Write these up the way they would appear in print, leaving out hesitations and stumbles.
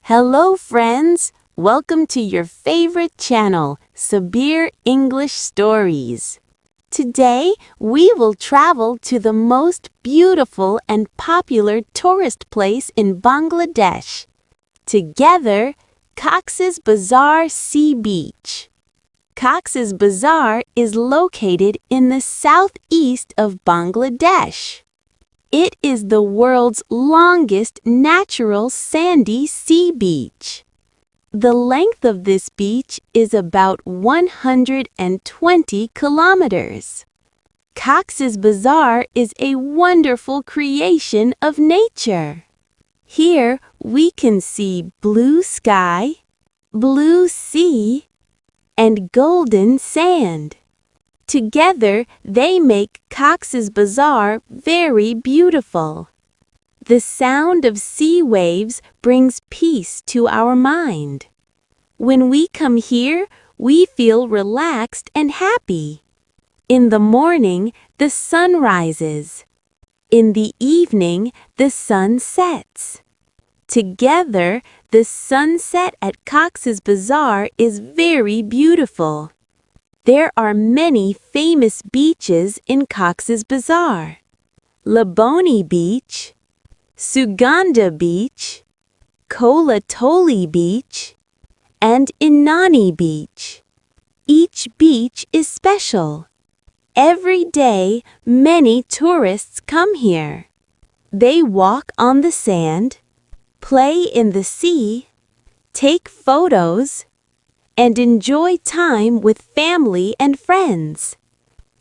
Hello friends! Welcome to your favorite channel, Sabbir English Stories. Today, we will travel to the most beautiful and popular tourist place in Bangladesh. Together, Cox's Bazar Sea Beach. Cox's Bazar is located in the southeast of Bangladesh. It is the world's longest natural sandy sea beach. The length of this beach is about 120 kilometers. Cox's Bazar is a wonderful creation of nature. Here we can see blue sky, blue sea, and golden sand. Together, they make Cox's Bazar very beautiful. The sound of sea waves brings peace to our mind. When we come here, we feel relaxed and happy. In the morning, the sun rises. In the evening, the sun sets. Together, the sunset at Cox's Bazar is very beautiful. There are many famous beaches in Cox's Bazar. Laboni Beach, Suganda Beach, Kolatoli Beach, and Inani Beach. Each beach is special. Every day, many tourists come here. They walk on the sand, play in the sea, take photos, and enjoy time with family and friends.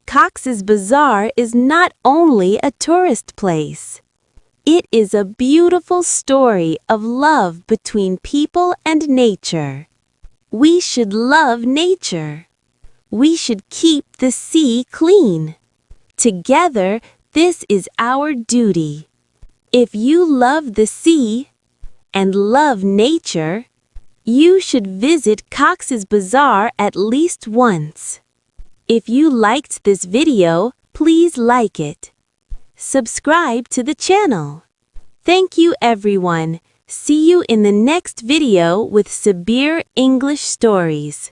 Cox's Bazar is not only a tourist place. It is a beautiful story of love between people and nature. We should love nature. We should keep the sea clean. Together, this is our duty. If you love the sea and love nature, you should visit Cox's Bazar at least once. If you liked this video, please like it. Subscribe to the channel. Thank you everyone. See you in the next video with Sabbir English Stories.